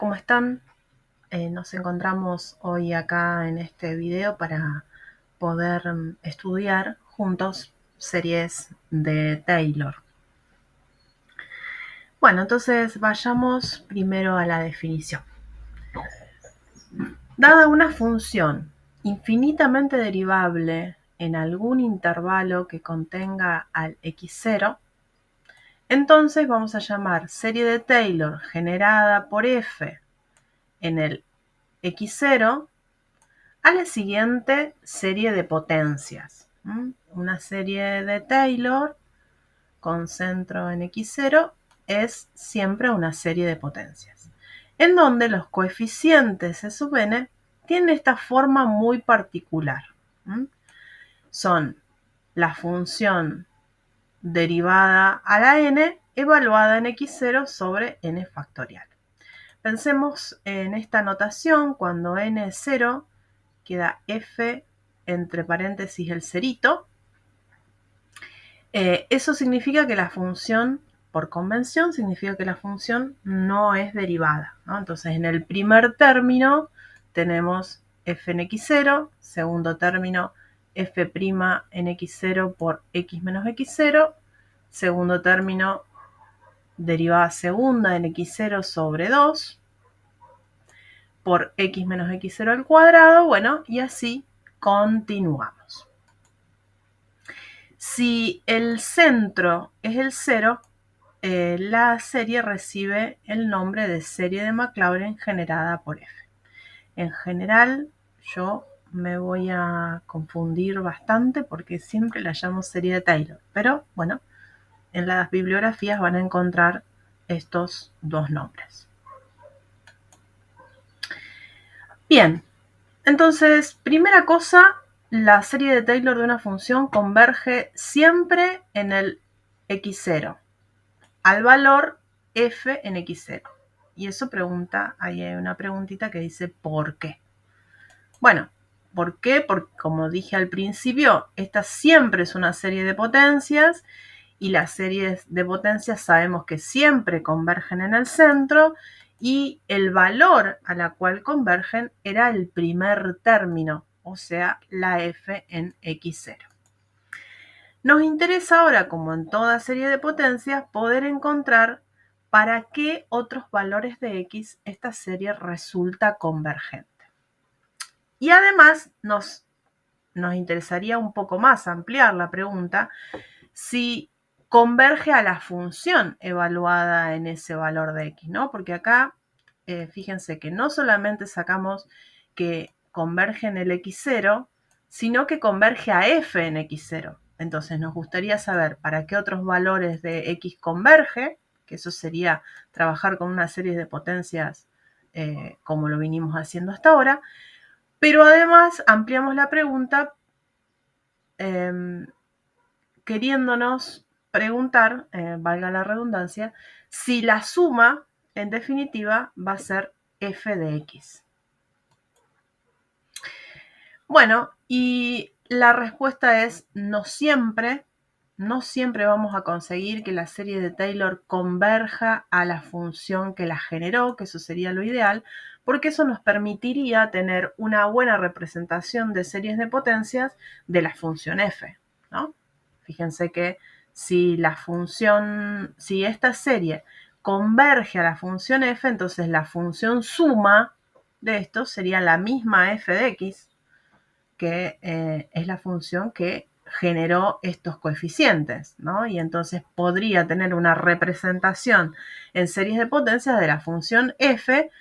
¿Cómo están? Nos encontramos hoy acá en este video para poder estudiar juntos series de Taylor. Bueno, entonces vayamos primero a la definición. Dada una función infinitamente derivable en algún intervalo que contenga al x0, entonces vamos a llamar serie de Taylor generada por f en el x0 a la siguiente serie de potencias. Una serie de Taylor con centro en x0 es siempre una serie de potencias, en donde los coeficientes sub n tienen esta forma muy particular. Son la función derivada a la n evaluada en x0 sobre n factorial. Pensemos en esta notación cuando n es 0, queda f entre paréntesis el cerito. Eso significa que la función, por convención, significa que la función no es derivada, ¿no? Entonces, en el primer término tenemos f en x0, segundo término f' en x0 por x menos x0, segundo término derivada segunda en x0 sobre 2 por x menos x0 al cuadrado, bueno, y así continuamos. Si el centro es el 0, la serie recibe el nombre de serie de Maclaurin generada por f. En general, yo me voy a confundir bastante porque siempre la llamo serie de Taylor, pero bueno, en las bibliografías van a encontrar estos dos nombres. Bien, entonces, primera cosa, la serie de Taylor de una función converge siempre en el x0, al valor f en x0. Y eso pregunta, ahí hay una preguntita que dice ¿por qué? Bueno, ¿por qué? Porque como dije al principio, esta siempre es una serie de potencias y las series de potencias sabemos que siempre convergen en el centro y el valor a la cual convergen era el primer término, o sea, la f en x0. Nos interesa ahora, como en toda serie de potencias, poder encontrar para qué otros valores de x esta serie resulta convergente. Y además nos interesaría un poco más ampliar la pregunta si converge a la función evaluada en ese valor de x, ¿no? Porque acá, fíjense que no solamente sacamos que converge en el x0, sino que converge a f en x0. Entonces nos gustaría saber para qué otros valores de x converge, que eso sería trabajar con una serie de potencias como lo vinimos haciendo hasta ahora, pero además ampliamos la pregunta queriéndonos preguntar, valga la redundancia, si la suma, en definitiva, va a ser f de x. Bueno, y la respuesta es no siempre vamos a conseguir que la serie de Taylor converja a la función que la generó, que eso sería lo ideal, porque eso nos permitiría tener una buena representación de series de potencias de la función f, ¿no? Fíjense que si esta serie converge a la función f, entonces la función suma de esto sería la misma f de x, que es la función que generó estos coeficientes, ¿no? Y entonces podría tener una representación en series de potencias de la función f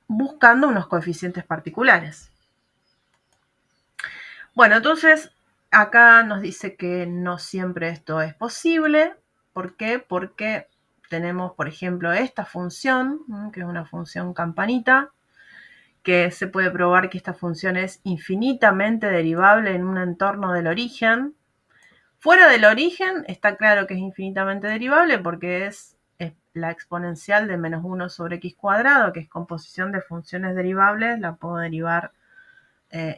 buscando unos coeficientes particulares. Bueno, entonces acá nos dice que no siempre esto es posible. ¿Por qué? Porque tenemos, por ejemplo, esta función, que es una función campanita, que se puede probar que esta función es infinitamente derivable en un entorno del origen. Fuera del origen está claro que es infinitamente derivable porque es la exponencial de menos 1 sobre x cuadrado, que es composición de funciones derivables, la puedo derivar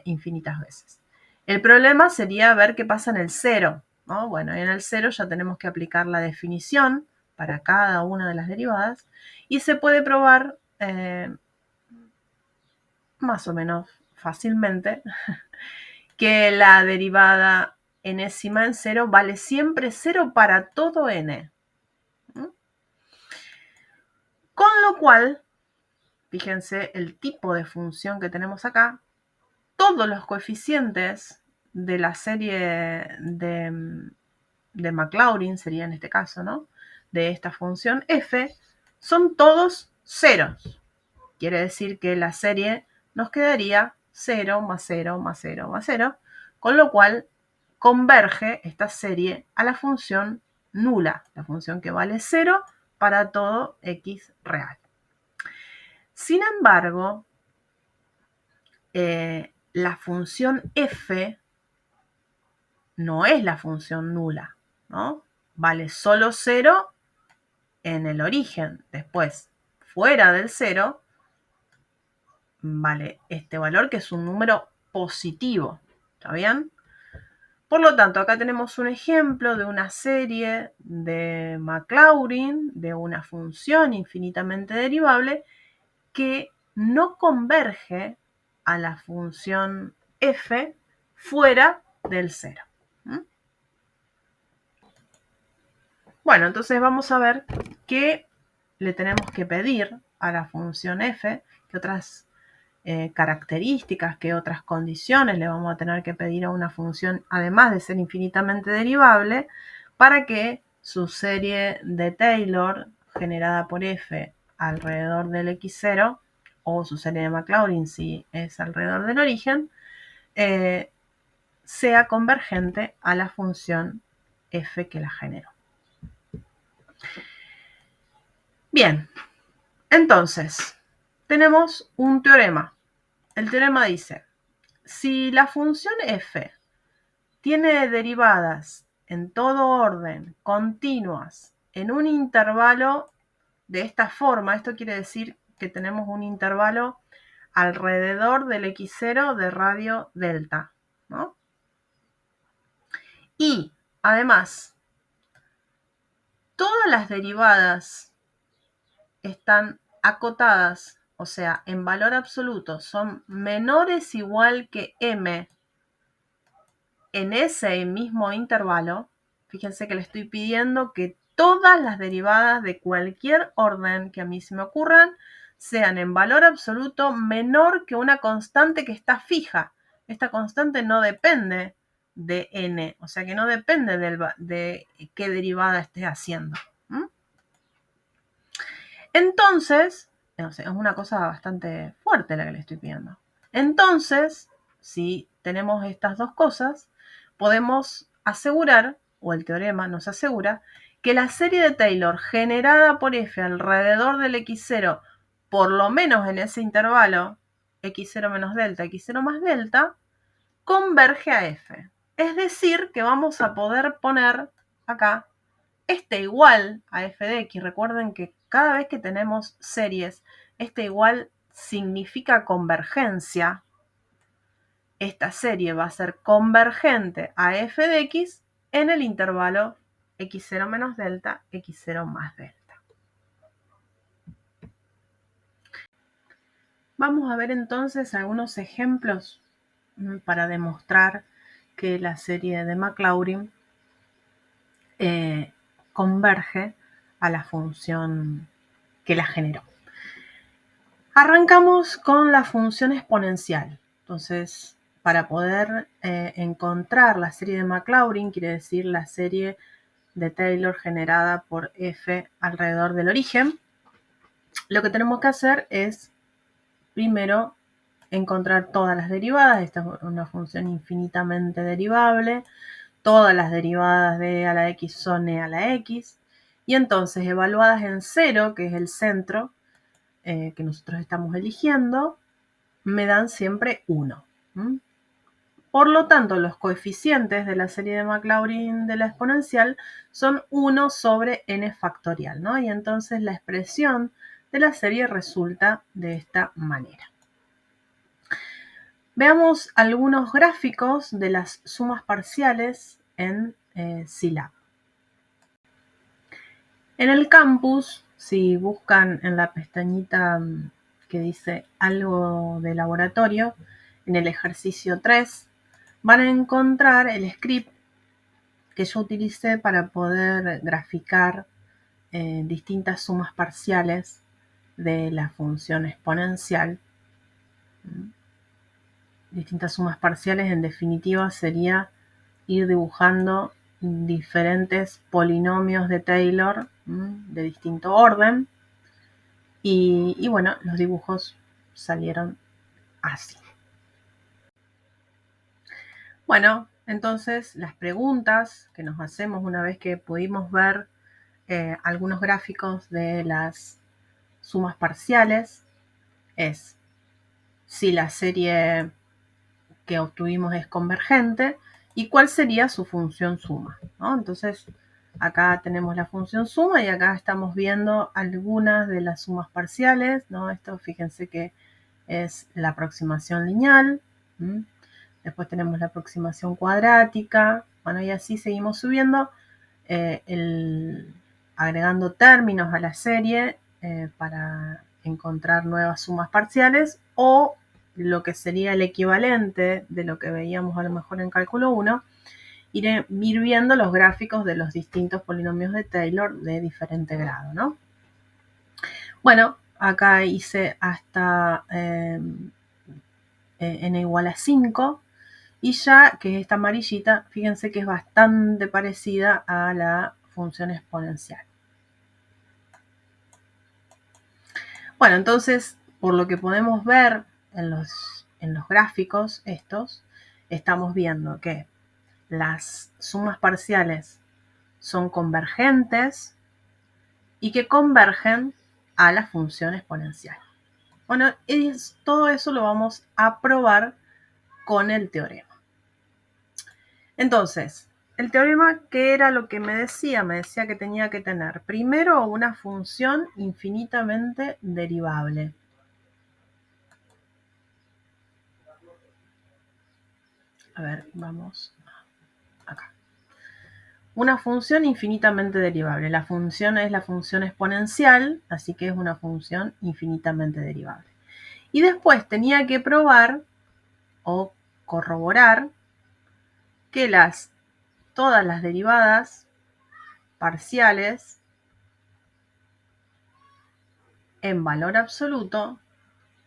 infinitas veces. El problema sería ver qué pasa en el cero, ¿no? Bueno, en el cero ya tenemos que aplicar la definición para cada una de las derivadas y se puede probar más o menos fácilmente que la derivada enésima en 0 vale siempre 0 para todo n. Con lo cual, fíjense el tipo de función que tenemos acá, todos los coeficientes de la serie de Maclaurin, sería en este caso, ¿no? De esta función f, son todos ceros. Quiere decir que la serie nos quedaría 0 más 0 más 0 más 0, con lo cual converge esta serie a la función nula, la función que vale 0 para todo x real. Sin embargo, la función f no es la función nula, ¿no? Vale solo 0 en el origen. Después, fuera del 0, vale este valor que es un número positivo. ¿Está bien? Por lo tanto, acá tenemos un ejemplo de una serie de Maclaurin, de una función infinitamente derivable, que no converge a la función f fuera del 0. Bueno, entonces vamos a ver qué le tenemos que pedir a la función f, qué otras características, qué otras condiciones le vamos a tener que pedir a una función, además de ser infinitamente derivable, para que su serie de Taylor generada por f alrededor del x0, o su serie de Maclaurin si es alrededor del origen, sea convergente a la función f que la generó. Bien, entonces, tenemos un teorema. El teorema dice, si la función f tiene derivadas en todo orden, continuas, en un intervalo de esta forma, esto quiere decir que tenemos un intervalo alrededor del x0 de radio delta, ¿no? Y, además, todas las derivadas están acotadas, o sea, en valor absoluto, son menores o igual que m en ese mismo intervalo. Fíjense que le estoy pidiendo que todas las derivadas de cualquier orden que a mí se me ocurran sean en valor absoluto menor que una constante que está fija. Esta constante no depende de n, o sea que no depende de qué derivada esté haciendo. Entonces, es una cosa bastante fuerte la que le estoy pidiendo. Entonces, si tenemos estas dos cosas, podemos asegurar, o el teorema nos asegura, que la serie de Taylor generada por f alrededor del x0, por lo menos en ese intervalo, x0 menos delta, x0 más delta, converge a f. Es decir, que vamos a poder poner acá este igual a f de x. Recuerden que cada vez que tenemos series, este igual significa convergencia. Esta serie va a ser convergente a f de x en el intervalo x0 menos delta, x0 más delta. Vamos a ver entonces algunos ejemplos para demostrar que la serie de Maclaurin converge a la función que la generó. Arrancamos con la función exponencial. Entonces, para poder encontrar la serie de Maclaurin, quiere decir la serie de Taylor generada por f alrededor del origen, lo que tenemos que hacer es primero encontrar todas las derivadas. Esta es una función infinitamente derivable. Todas las derivadas de e a la x son e a la x. Y entonces, evaluadas en 0, que es el centro que nosotros estamos eligiendo, me dan siempre 1. Por lo tanto, los coeficientes de la serie de Maclaurin de la exponencial son 1 sobre n factorial, ¿no? Y entonces la expresión de la serie resulta de esta manera. Veamos algunos gráficos de las sumas parciales en Scilab. En el campus, si buscan en la pestañita que dice algo de laboratorio, en el ejercicio 3, van a encontrar el script que yo utilicé para poder graficar distintas sumas parciales de la función exponencial. Distintas sumas parciales, en definitiva, sería ir dibujando diferentes polinomios de Taylor de distinto orden. Y bueno, los dibujos salieron así. Bueno, entonces las preguntas que nos hacemos una vez que pudimos ver algunos gráficos de las sumas parciales es si la serie que obtuvimos es convergente y cuál sería su función suma, ¿no? Entonces, acá tenemos la función suma y acá estamos viendo algunas de las sumas parciales, ¿no? Esto, fíjense que es la aproximación lineal. Después tenemos la aproximación cuadrática. Bueno, y así seguimos subiendo, agregando términos a la serie para encontrar nuevas sumas parciales, o lo que sería el equivalente de lo que veíamos a lo mejor en cálculo 1, ir viendo los gráficos de los distintos polinomios de Taylor de diferente grado, ¿no? Bueno, acá hice hasta n igual a 5, y ya que esta amarillita, fíjense que es bastante parecida a la función exponencial. Bueno, entonces, por lo que podemos ver en los gráficos estos, estamos viendo que las sumas parciales son convergentes y que convergen a la función exponencial. Bueno, todo eso lo vamos a probar con el teorema. Entonces, el teorema, ¿qué era lo que me decía? Me decía que tenía que tener primero una función infinitamente derivable. A ver, vamos acá. Una función infinitamente derivable. La función es la función exponencial, así que es una función infinitamente derivable. Y después tenía que probar o corroborar que todas las derivadas parciales en valor absoluto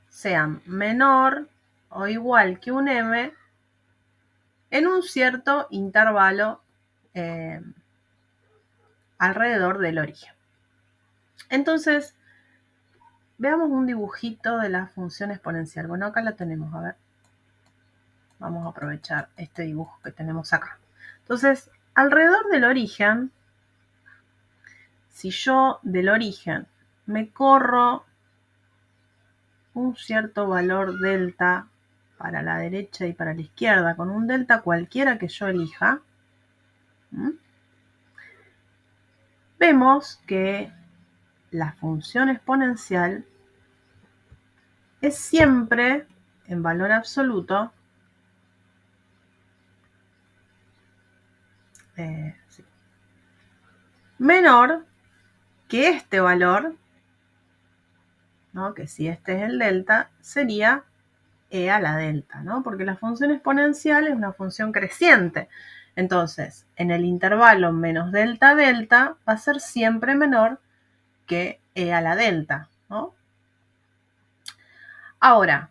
sean menor o igual que un m en un cierto intervalo alrededor del origen. Entonces, veamos un dibujito de la función exponencial. Bueno, acá la tenemos, a ver. Vamos a aprovechar este dibujo que tenemos acá. Entonces, alrededor del origen, si yo del origen me corro un cierto valor delta para la derecha y para la izquierda, con un delta cualquiera que yo elija, vemos que la función exponencial es siempre, en valor absoluto, menor que este valor, ¿no? Que si este es el delta, sería e a la delta, ¿no? Porque la función exponencial es una función creciente. Entonces, en el intervalo menos delta delta va a ser siempre menor que e a la delta, ¿no? Ahora,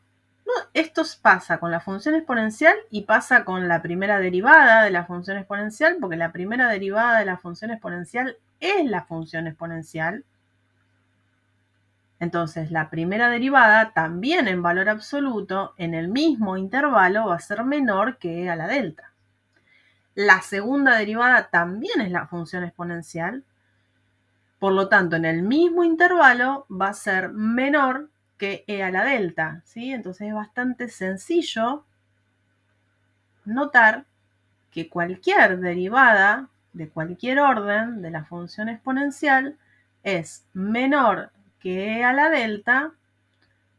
esto pasa con la función exponencial y pasa con la primera derivada de la función exponencial, porque la primera derivada de la función exponencial es la función exponencial. Entonces, la primera derivada, también en valor absoluto, en el mismo intervalo, va a ser menor que e a la delta. La segunda derivada también es la función exponencial. Por lo tanto, en el mismo intervalo va a ser menor que e a la delta, ¿sí? Entonces es bastante sencillo notar que cualquier derivada de cualquier orden de la función exponencial es menor que e a la delta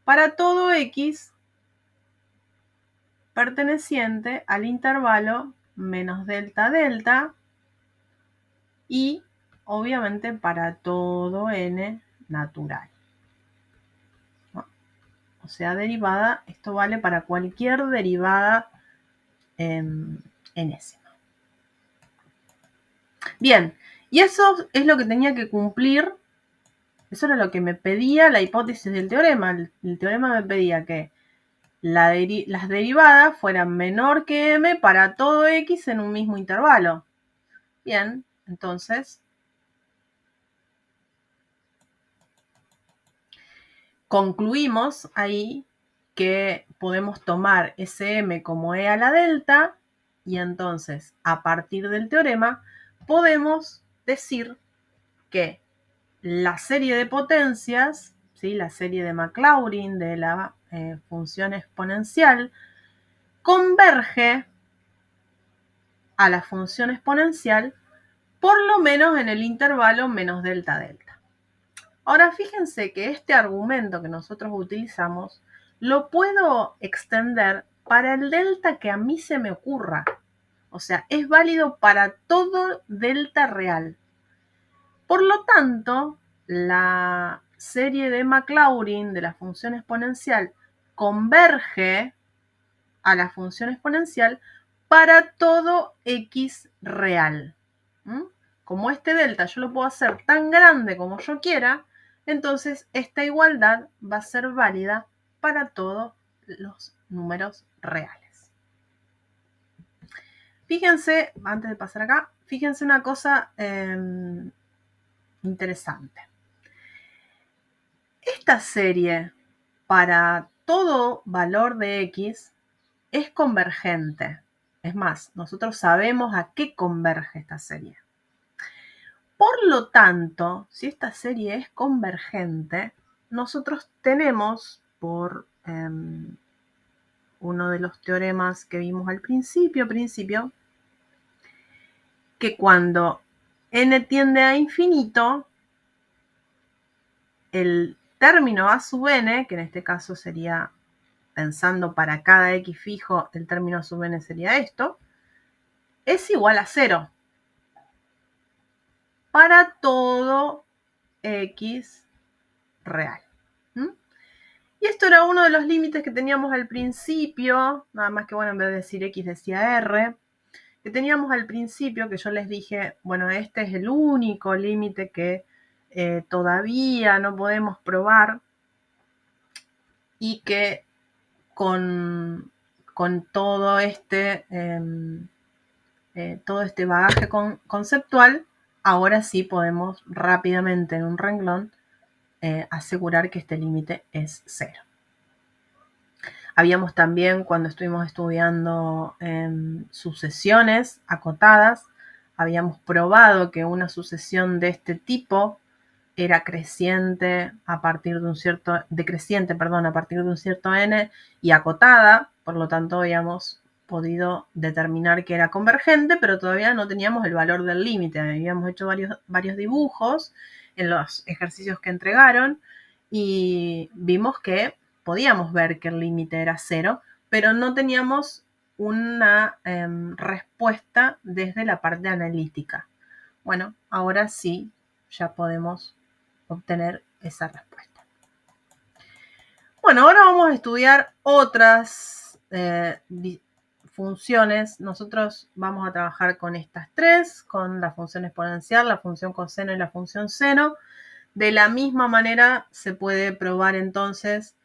para todo x perteneciente al intervalo menos delta delta y obviamente para todo n natural. ¿No? O sea, derivada, esto vale para cualquier derivada enésima. Bien, y eso es lo que tenía que cumplir. Eso era lo que me pedía la hipótesis del teorema. El teorema me pedía que las derivadas fueran menor que m para todo x en un mismo intervalo. Bien, entonces concluimos ahí que podemos tomar ese m como e a la delta y entonces a partir del teorema podemos decir que la serie de potencias, ¿sí? La serie de Maclaurin de la función exponencial, converge a la función exponencial por lo menos en el intervalo menos delta delta. Ahora fíjense que este argumento que nosotros utilizamos lo puedo extender para el delta que a mí se me ocurra. O sea, es válido para todo delta real. Por lo tanto, la serie de Maclaurin de la función exponencial converge a la función exponencial para todo x real. Como este delta yo lo puedo hacer tan grande como yo quiera, entonces esta igualdad va a ser válida para todos los números reales. Fíjense, antes de pasar acá, fíjense una cosa interesante. Esta serie para todo valor de x es convergente. Es más, nosotros sabemos a qué converge esta serie. Por lo tanto, si esta serie es convergente, nosotros tenemos, por uno de los teoremas que vimos al principio, que cuando n tiende a infinito, el término a sub n, que en este caso sería, pensando para cada x fijo, el término a sub n sería esto, es igual a 0 para todo x real. Y esto era uno de los límites que teníamos al principio, nada más que, bueno, en vez de decir x decía r, que teníamos al principio, que yo les dije, bueno, este es el único límite que todavía no podemos probar y que con todo este bagaje conceptual, ahora sí podemos rápidamente en un renglón asegurar que este límite es 0. Habíamos también, cuando estuvimos estudiando sucesiones acotadas, habíamos probado que una sucesión de este tipo era creciente a partir de un cierto, decreciente, perdón, a partir de un cierto n y acotada, por lo tanto habíamos podido determinar que era convergente, pero todavía no teníamos el valor del límite. Habíamos hecho varios dibujos en los ejercicios que entregaron y vimos que podíamos ver que el límite era 0, pero no teníamos una respuesta desde la parte analítica. Bueno, ahora sí, ya podemos obtener esa respuesta. Bueno, ahora vamos a estudiar otras funciones. Nosotros vamos a trabajar con estas tres, con la función exponencial, la función coseno y la función seno. De la misma manera se puede probar entonces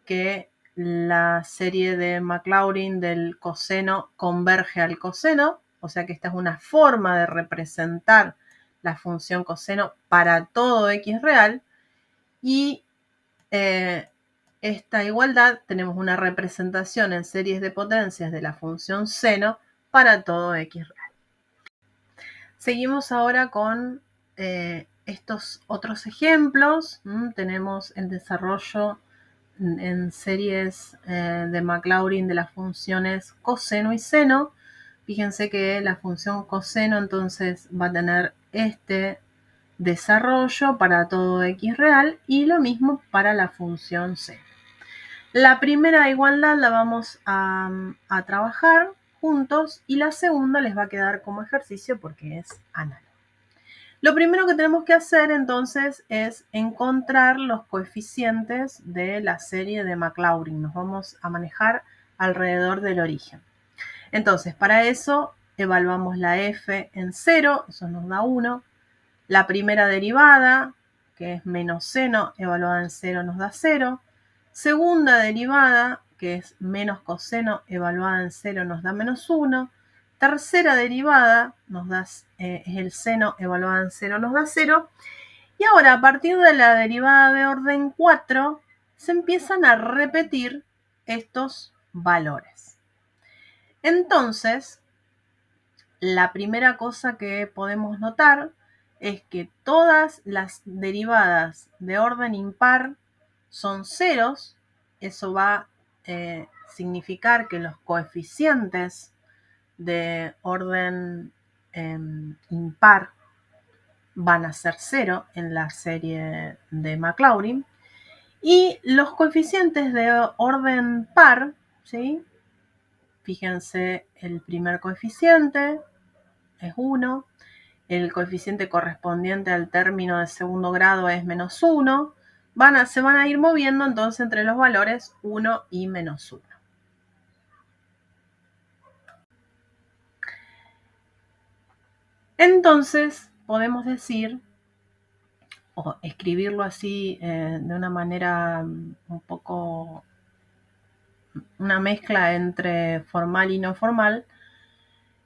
que la serie de Maclaurin del coseno converge al coseno, o sea que esta es una forma de representar la función coseno para todo x real, y esta igualdad tenemos una representación en series de potencias de la función seno para todo x real. Seguimos ahora con estos otros ejemplos. Tenemos el desarrollo en series de Maclaurin de las funciones coseno y seno. Fíjense que la función coseno entonces va a tener este desarrollo para todo x real y lo mismo para la función seno. La primera igualdad la vamos a trabajar juntos y la segunda les va a quedar como ejercicio porque es análogo. Lo primero que tenemos que hacer entonces es encontrar los coeficientes de la serie de Maclaurin. Nos vamos a manejar alrededor del origen. Entonces, para eso evaluamos la f en 0, eso nos da 1. La primera derivada, que es menos seno, evaluada en 0, nos da 0. Segunda derivada, que es menos coseno, evaluada en 0, nos da menos 1. Tercera derivada, es el seno, evaluada en 0, nos da 0. Y ahora, a partir de la derivada de orden 4, se empiezan a repetir estos valores. Entonces, la primera cosa que podemos notar es que todas las derivadas de orden impar son ceros. Eso va a significar que los coeficientes de orden impar van a ser 0 en la serie de Maclaurin. Y los coeficientes de orden par, ¿sí? Fíjense, el primer coeficiente es 1, el coeficiente correspondiente al término de segundo grado es menos 1, se van a ir moviendo entonces entre los valores 1 y menos 1. Entonces podemos decir, o escribirlo así de una manera un poco, una mezcla entre formal y no formal,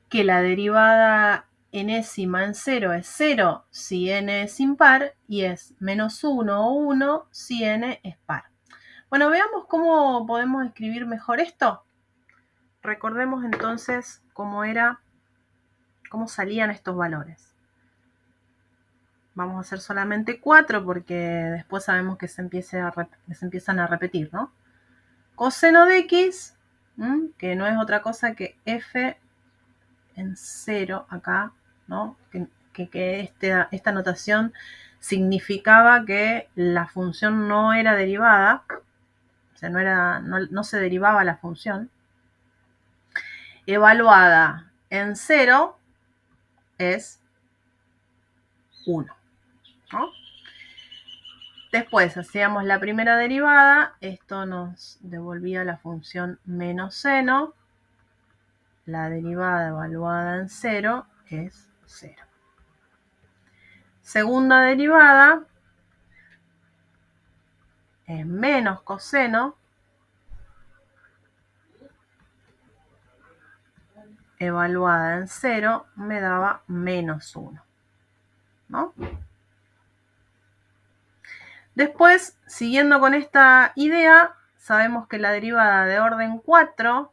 que la derivada enésima en 0 es 0 si n es impar y es menos 1 o 1 si n es par. Bueno, veamos cómo podemos escribir mejor esto. Recordemos entonces cómo salían estos valores. Vamos a hacer solamente 4 porque después sabemos que se empiezan a repetir, ¿no? Coseno de x, que no es otra cosa que f en 0 acá, ¿no? Que esta notación significaba que la función no era derivada, o sea, no se derivaba la función. Evaluada en 0 es 1, ¿no? Después hacíamos la primera derivada, esto nos devolvía la función menos seno. La derivada evaluada en 0 es 0. Segunda derivada es menos coseno, evaluada en 0 me daba menos 1, ¿no? Después, siguiendo con esta idea, sabemos que la derivada de orden 4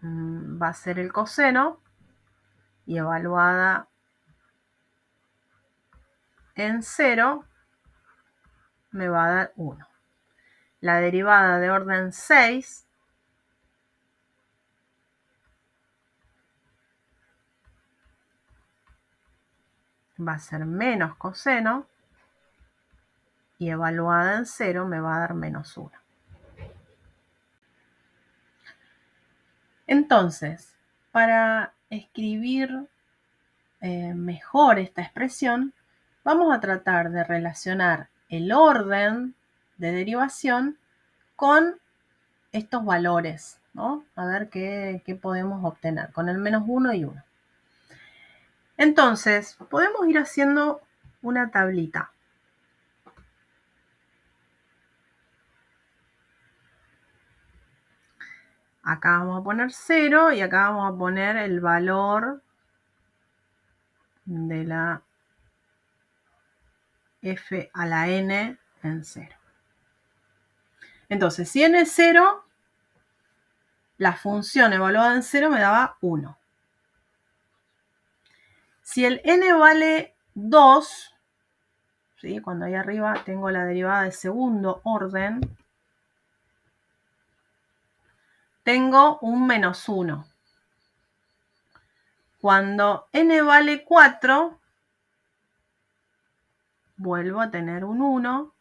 va a ser el coseno y evaluada en 0 me va a dar 1. La derivada de orden 6 va a ser menos coseno y evaluada en 0 me va a dar menos 1. Entonces, para escribir mejor esta expresión, vamos a tratar de relacionar el orden de derivación con estos valores, ¿no? A ver qué podemos obtener con el menos 1 y 1. Entonces, podemos ir haciendo una tablita. Acá vamos a poner 0 y acá vamos a poner el valor de la f a la n en 0. Entonces, si n es 0, la función evaluada en 0 me daba 1. Si el n vale 2, ¿sí? Cuando ahí arriba tengo la derivada de segundo orden, tengo un menos 1. Cuando n vale 4, vuelvo a tener un 1.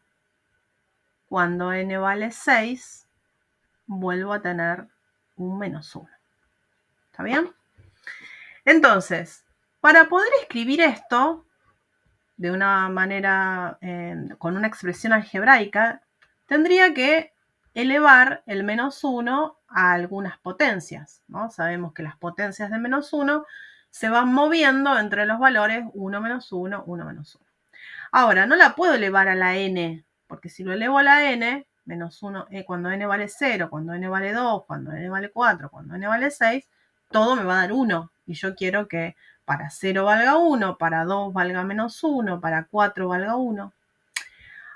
Cuando n vale 6, vuelvo a tener un menos 1. ¿Está bien? Entonces, para poder escribir esto de una manera, con una expresión algebraica, tendría que elevar el -1 a algunas potencias, ¿no? Sabemos que las potencias de -1 se van moviendo entre los valores 1 menos 1, 1 menos 1. Ahora, no la puedo elevar a la n, porque si lo elevo a la n, menos 1, cuando n vale 0, cuando n vale 2, cuando n vale 4, cuando n vale 6, todo me va a dar 1. Y yo quiero que para 0 valga 1, para 2 valga menos 1, para 4 valga 1.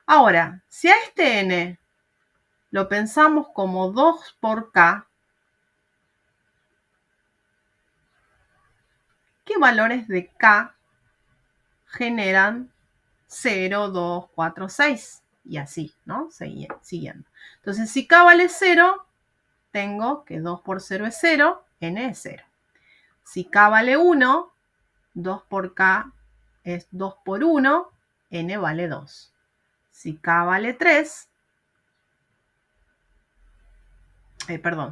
Ahora, si a este n lo pensamos como 2 por k, ¿qué valores de k generan 0, 2, 4, 6? Y así, ¿no? Siguiendo. Entonces, si k vale 0, tengo que 2 por 0 es 0, n es 0. Si k vale 1, 2 por k es 2 por 1, n vale 2. Si k vale 3,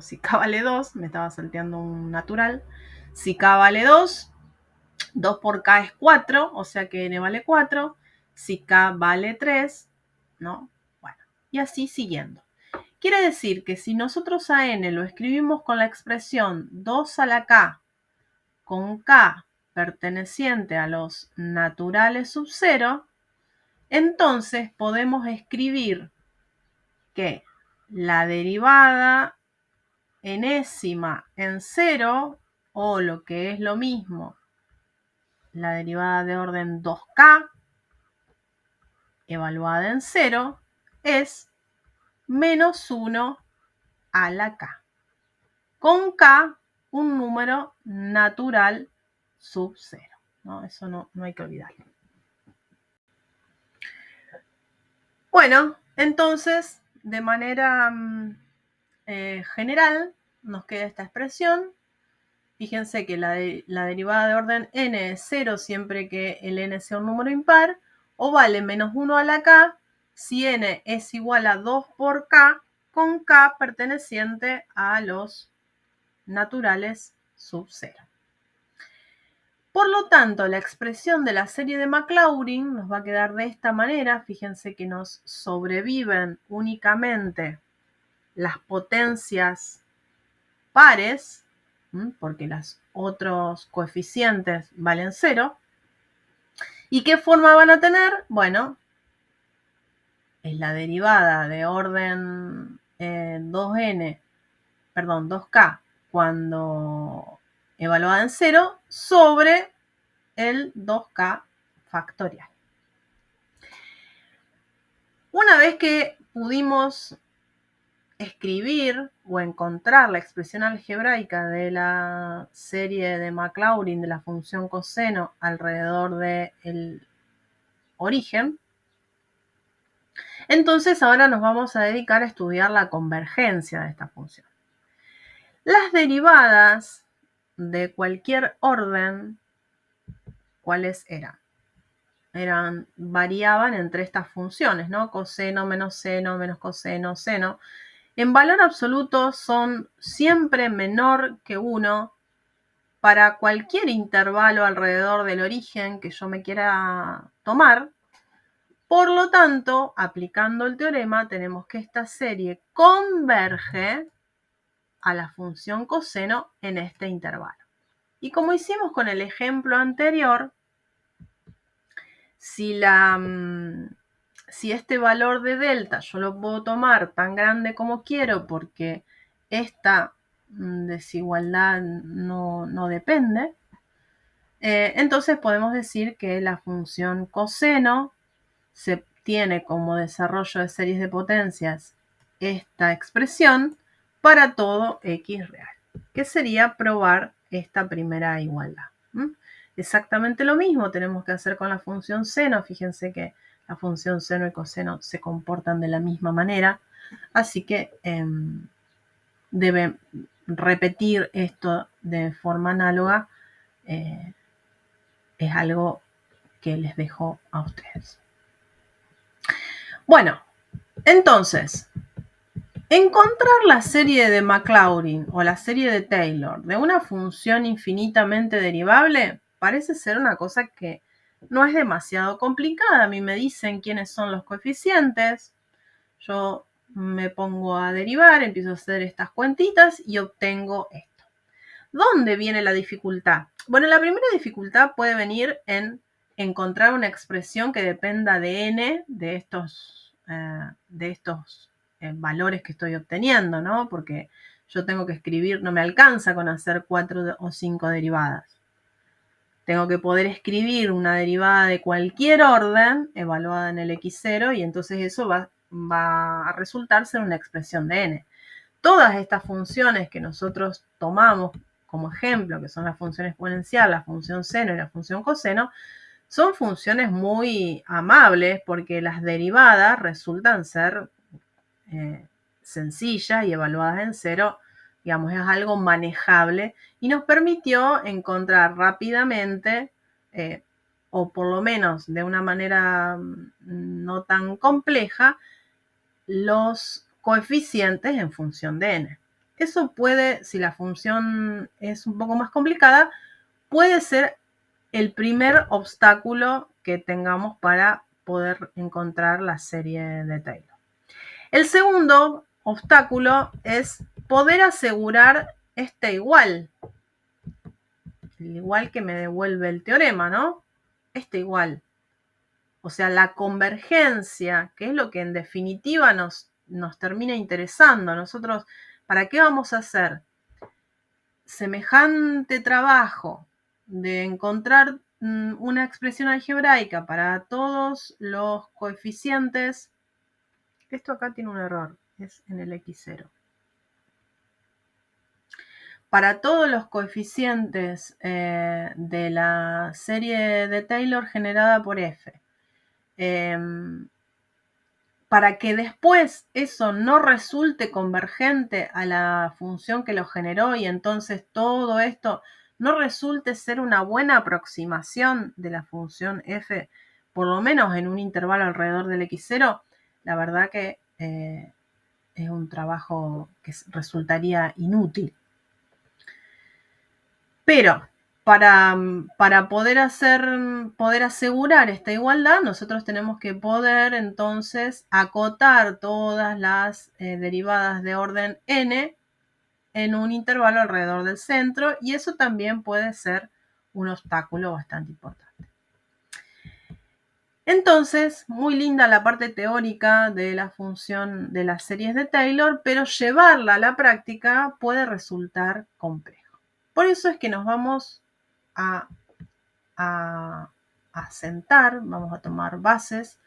si k vale 2, me estaba salteando un natural. Si k vale 2, 2 por k es 4, o sea que n vale 4. Si k vale 3, ¿no? Bueno, y así siguiendo. Quiere decir que si nosotros a n lo escribimos con la expresión 2 a la k con k perteneciente a los naturales sub 0, entonces podemos escribir que la derivada enésima en 0, o lo que es lo mismo, la derivada de orden 2k evaluada en 0, es menos 1 a la k. Con k, un número natural sub 0. ¿No? Eso no hay que olvidarlo. Bueno, entonces, de manera general, nos queda esta expresión. Fíjense que la derivada de orden n es 0 siempre que el n sea un número impar, o vale menos 1 a la k si n es igual a 2 por k, con k perteneciente a los naturales sub 0. Por lo tanto, la expresión de la serie de Maclaurin nos va a quedar de esta manera. Fíjense que nos sobreviven únicamente las potencias pares, porque los otros coeficientes valen 0. ¿Y qué forma van a tener? Bueno, es la derivada de orden 2k cuando evaluada en 0 sobre el 2k factorial. Una vez que pudimos escribir o encontrar la expresión algebraica de la serie de Maclaurin de la función coseno alrededor del origen, entonces ahora nos vamos a dedicar a estudiar la convergencia de esta función. Las derivadas de cualquier orden, ¿cuáles eran? Variaban entre estas funciones, ¿no? Coseno menos seno menos coseno, seno. En valor absoluto son siempre menor que 1 para cualquier intervalo alrededor del origen que yo me quiera tomar. Por lo tanto, aplicando el teorema, tenemos que esta serie converge a la función coseno en este intervalo. Y como hicimos con el ejemplo anterior, si este valor de delta yo lo puedo tomar tan grande como quiero porque esta desigualdad no depende, entonces podemos decir que la función coseno se tiene como desarrollo de series de potencias esta expresión para todo x real, que sería probar esta primera igualdad. Exactamente lo mismo tenemos que hacer con la función seno. Fíjense que la función seno y coseno se comportan de la misma manera, así que deben repetir esto de forma análoga. Es algo que les dejo a ustedes. Bueno, entonces, Encontrar la serie de Maclaurin o la serie de Taylor de una función infinitamente derivable parece ser una cosa que no es demasiado complicada. A mí me dicen quiénes son los coeficientes, yo me pongo a derivar, empiezo a hacer estas cuentitas y obtengo esto. ¿Dónde viene la dificultad? Bueno, la primera dificultad puede venir en encontrar una expresión que dependa de n de estos valores que estoy obteniendo, ¿no? Porque yo tengo que escribir, no me alcanza con hacer 4 o 5 derivadas. Tengo que poder escribir una derivada de cualquier orden evaluada en el x0 y entonces eso va a resultar ser una expresión de n. Todas estas funciones que nosotros tomamos como ejemplo, que son la función exponencial, la función seno y la función coseno, son funciones muy amables porque las derivadas resultan ser sencillas y evaluadas en cero, digamos, es algo manejable y nos permitió encontrar rápidamente, o por lo menos de una manera no tan compleja, los coeficientes en función de n. Eso puede, si la función es un poco más complicada, puede ser el primer obstáculo que tengamos para poder encontrar la serie de Taylor. El segundo obstáculo es poder asegurar este igual. El igual que me devuelve el teorema, ¿no? Este igual. O sea, la convergencia, que es lo que en definitiva nos termina interesando. Nosotros, ¿para qué vamos a hacer semejante trabajo de encontrar una expresión algebraica para todos los coeficientes? Esto acá tiene un error, es en el x0. Para todos los coeficientes de la serie de Taylor generada por f. Para que después eso no resulte convergente a la función que lo generó y entonces todo esto no resulte ser una buena aproximación de la función f, por lo menos en un intervalo alrededor del x0, la verdad que es un trabajo que resultaría inútil. Pero para poder asegurar esta igualdad, nosotros tenemos que poder entonces acotar todas las derivadas de orden n en un intervalo alrededor del centro, y eso también puede ser un obstáculo bastante importante. Entonces, muy linda la parte teórica de la función de las series de Taylor, pero llevarla a la práctica puede resultar complejo. Por eso es que nos vamos a sentar, vamos a tomar bases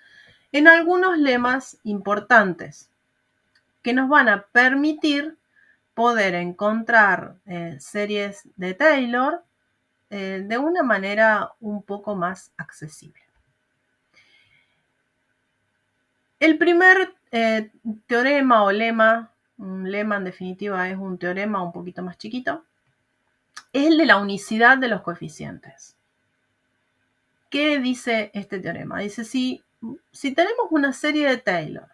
en algunos lemas importantes que nos van a permitir poder encontrar series de Taylor de una manera un poco más accesible. El primer teorema o lema, un lema en definitiva es un teorema un poquito más chiquito, es el de la unicidad de los coeficientes. ¿Qué dice este teorema? Dice, si tenemos una serie de Taylor,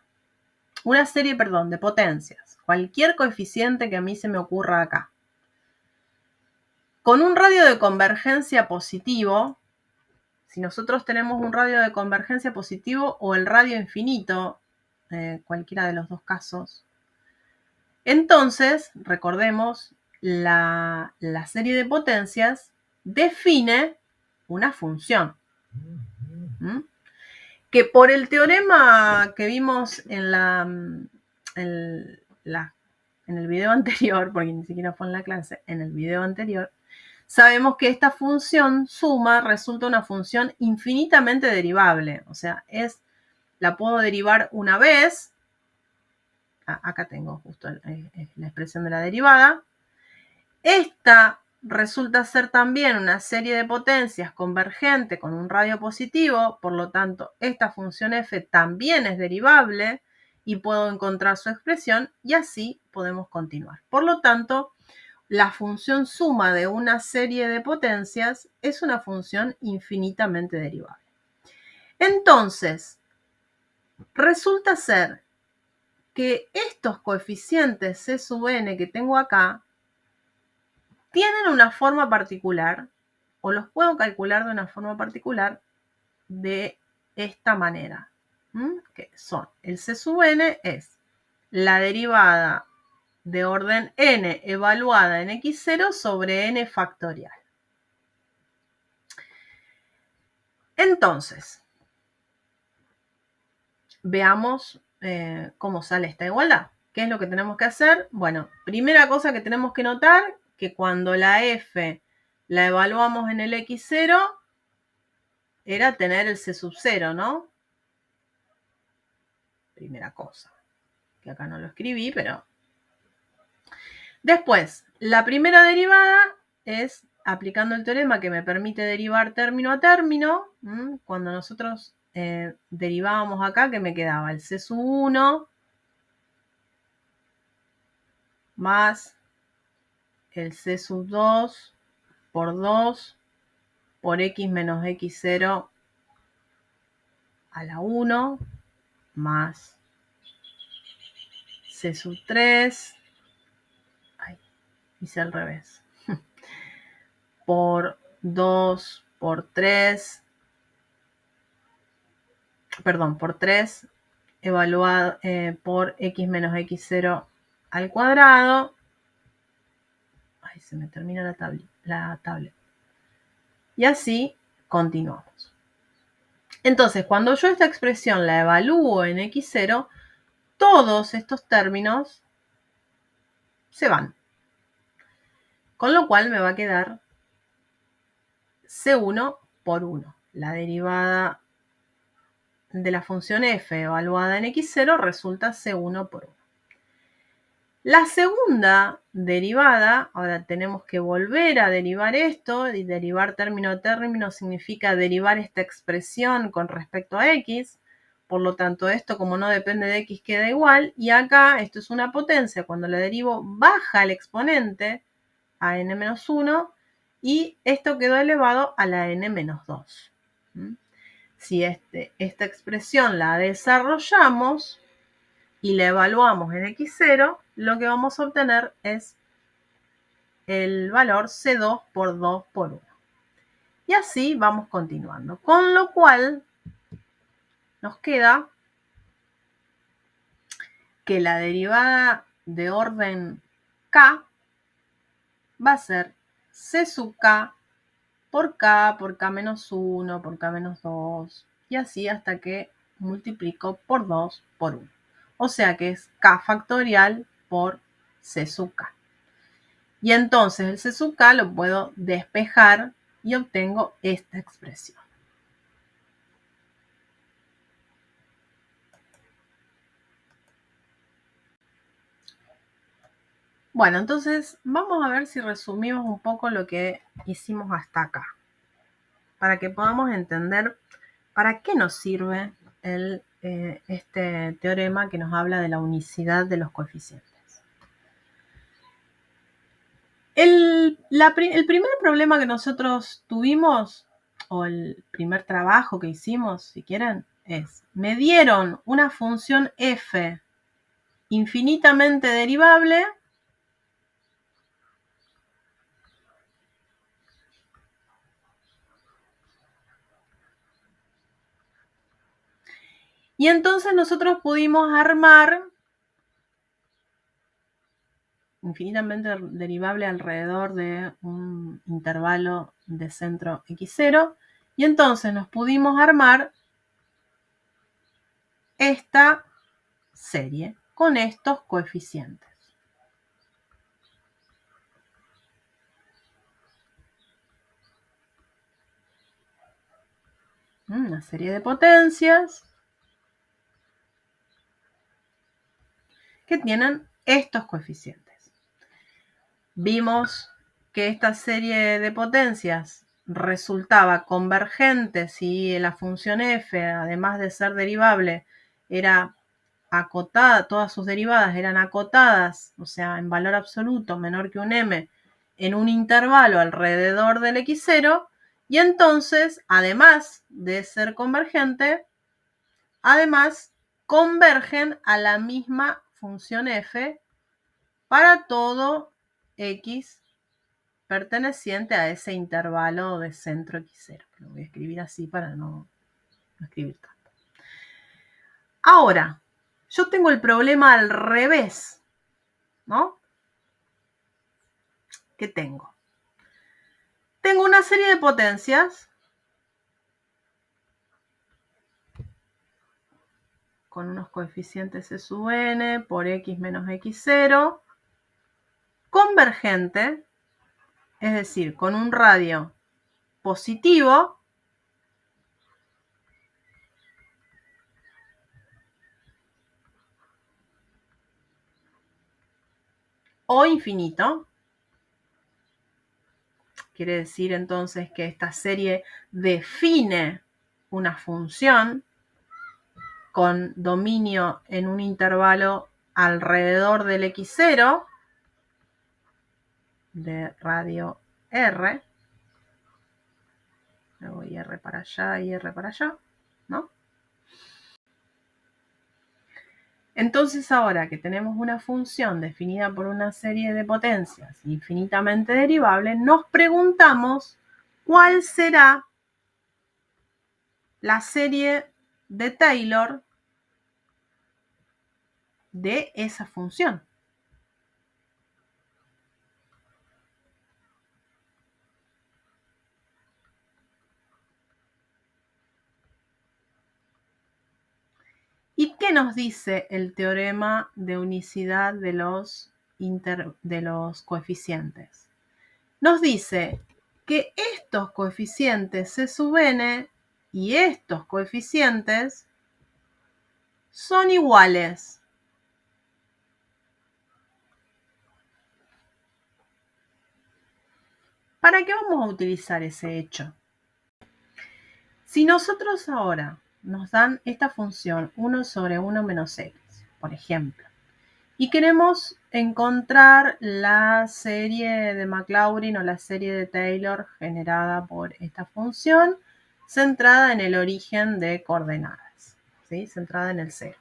de potencias, cualquier coeficiente que a mí se me ocurra acá, con un radio de convergencia positivo, si nosotros tenemos un radio de convergencia positivo o el radio infinito, cualquiera de los dos casos, entonces, recordemos, la serie de potencias define una función. Que por el teorema que vimos en el video anterior, porque ni siquiera fue en la clase, en el video anterior, sabemos que esta función suma resulta una función infinitamente derivable. O sea, la puedo derivar una vez. Acá tengo justo la expresión de la derivada. Esta resulta ser también una serie de potencias convergente con un radio positivo, por lo tanto, esta función f también es derivable y puedo encontrar su expresión y así podemos continuar. Por lo tanto, la función suma de una serie de potencias es una función infinitamente derivable. Entonces, resulta ser que estos coeficientes C sub n que tengo acá tienen una forma particular, o los puedo calcular de una forma particular de esta manera, que son el C sub n es la derivada de orden n evaluada en x0 sobre n factorial. Entonces, veamos cómo sale esta igualdad. ¿Qué es lo que tenemos que hacer? Bueno, primera cosa que tenemos que notar, que cuando la f la evaluamos en el x0, era tener el c sub 0, ¿no? Primera cosa, que acá no lo escribí, pero... Después, la primera derivada es aplicando el teorema que me permite derivar término a término. Cuando nosotros derivábamos acá, que me quedaba el c sub 1 más el c sub 2 por 2 por x menos x0 a la 1 más c sub 3, ay, hice al revés, por 2 por 3, perdón, por 3 evaluado por x menos x0 al cuadrado. Ay, se me termina la tablet. Y así continuamos. Entonces, cuando yo esta expresión la evalúo en x0, todos estos términos se van. Con lo cual me va a quedar c1 por 1. La derivada de la función f evaluada en x0 resulta c1 por 1. La segunda derivada, ahora tenemos que volver a derivar esto, y derivar término a término significa derivar esta expresión con respecto a x, por lo tanto esto como no depende de x queda igual, y acá esto es una potencia, cuando la derivo baja el exponente a n-1 y esto quedó elevado a la n-2. Si esta expresión la desarrollamos y la evaluamos en x0, lo que vamos a obtener es el valor C2 por 2 por 1. Y así vamos continuando. Con lo cual nos queda que la derivada de orden k va a ser C sub k por k menos 1, por k menos 2, y así hasta que multiplico por 2 por 1. O sea que es k factorial por C sub k. Y entonces el C sub k lo puedo despejar y obtengo esta expresión. Bueno, entonces vamos a ver si resumimos un poco lo que hicimos hasta acá, para que podamos entender para qué nos sirve este teorema que nos habla de la unicidad de los coeficientes. El primer problema que nosotros tuvimos, o el primer trabajo que hicimos, si quieren, es, me dieron una función f infinitamente derivable y entonces nosotros pudimos armar infinitamente derivable alrededor de un intervalo de centro x0 y entonces nos pudimos armar esta serie con estos coeficientes. Una serie de potencias que tienen estos coeficientes. Vimos que esta serie de potencias resultaba convergente si la función f, además de ser derivable, era acotada, todas sus derivadas eran acotadas, o sea, en valor absoluto menor que un m, en un intervalo alrededor del x0, y entonces, además de ser convergente, además convergen a la misma función f para todo x perteneciente a ese intervalo de centro x0. Lo voy a escribir así para no escribir tanto. Ahora, yo tengo el problema al revés, ¿no? ¿Qué tengo? Tengo una serie de potencias con unos coeficientes E sub n por x menos x0, convergente, es decir, con un radio positivo, o infinito. Quiere decir entonces que esta serie define una función con dominio en un intervalo alrededor del x0 de radio R. Me voy R para allá y R para allá, ¿no? Entonces ahora que tenemos una función definida por una serie de potencias infinitamente derivables, nos preguntamos cuál será la serie de Taylor de esa función. ¿Y qué nos dice el teorema de unicidad de los coeficientes? Nos dice que estos coeficientes C sub n y estos coeficientes son iguales. ¿Para qué vamos a utilizar ese hecho? Si nosotros ahora nos dan esta función 1 sobre 1 menos x, por ejemplo, y queremos encontrar la serie de Maclaurin o la serie de Taylor generada por esta función centrada en el origen de coordenadas, ¿sí? Centrada en el cero.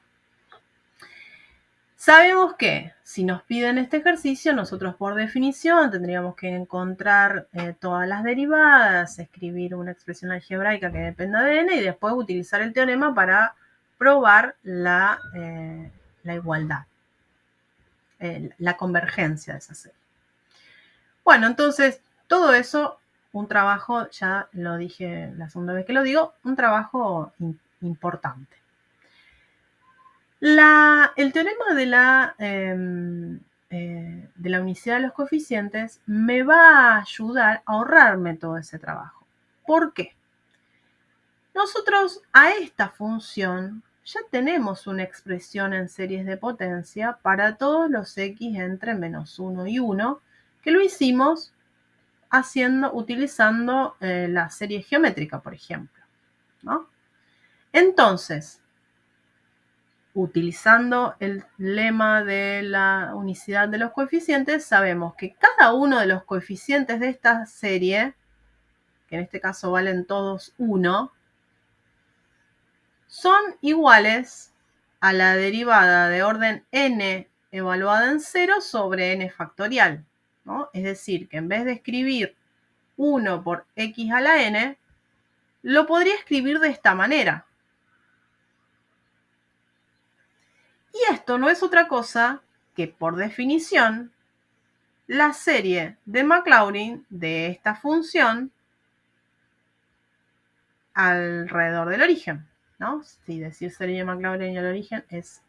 Sabemos que si nos piden este ejercicio, nosotros por definición tendríamos que encontrar todas las derivadas, escribir una expresión algebraica que dependa de n y después utilizar el teorema para probar la igualdad, la convergencia de esa serie. Bueno, entonces todo eso, un trabajo, ya lo dije la segunda vez que lo digo, un trabajo importante. El teorema de la unicidad de los coeficientes me va a ayudar a ahorrarme todo ese trabajo. ¿Por qué? Nosotros a esta función ya tenemos una expresión en series de potencia para todos los x entre menos 1 y 1, que lo hicimos utilizando la serie geométrica, por ejemplo, ¿no? Entonces, utilizando el lema de la unicidad de los coeficientes, sabemos que cada uno de los coeficientes de esta serie, que en este caso valen todos 1, son iguales a la derivada de orden n evaluada en 0 sobre n factorial, ¿no? Es decir, que en vez de escribir 1 por x a la n, lo podría escribir de esta manera. Y esto no es otra cosa que, por definición, la serie de Maclaurin de esta función alrededor del origen, ¿no? Si decir serie de Maclaurin y el origen es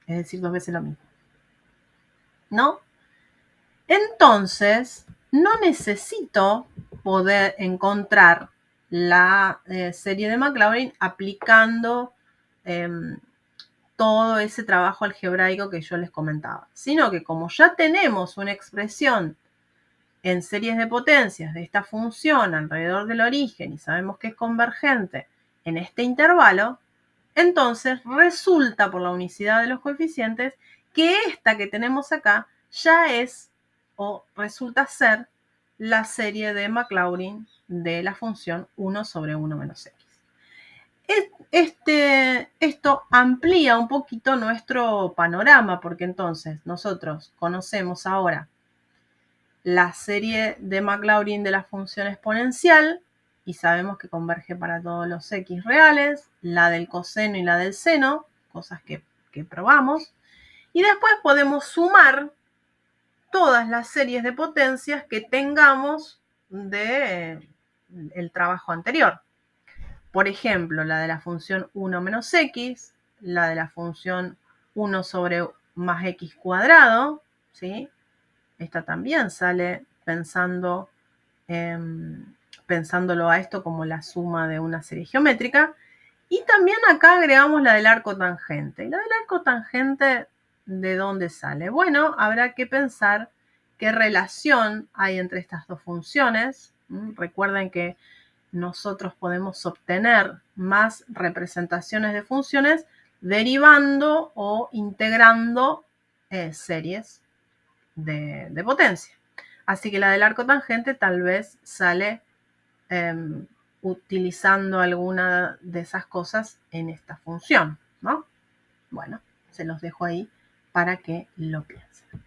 decir dos veces lo mismo, ¿no? Entonces, no necesito poder encontrar la serie de Maclaurin aplicando todo ese trabajo algebraico que yo les comentaba, sino que como ya tenemos una expresión en series de potencias de esta función alrededor del origen y sabemos que es convergente en este intervalo, entonces resulta por la unicidad de los coeficientes que esta que tenemos acá ya es o resulta ser la serie de Maclaurin de la función 1 sobre 1 menos x. Esto esto amplía un poquito nuestro panorama, porque entonces nosotros conocemos ahora la serie de Maclaurin de la función exponencial y sabemos que converge para todos los x reales, la del coseno y la del seno, cosas que probamos, y después podemos sumar todas las series de potencias que tengamos del trabajo anterior. Por ejemplo, la de la función 1 menos x, la de la función 1 sobre más x cuadrado, ¿sí? Esta también sale pensándolo a esto como la suma de una serie geométrica. Y también acá agregamos la del arco tangente. ¿Y la del arco tangente de dónde sale? Bueno, habrá que pensar qué relación hay entre estas dos funciones. Recuerden que nosotros podemos obtener más representaciones de funciones derivando o integrando series de potencia. Así que la del arco tangente tal vez sale utilizando alguna de esas cosas en esta función, ¿no? Bueno, se los dejo ahí para que lo piensen.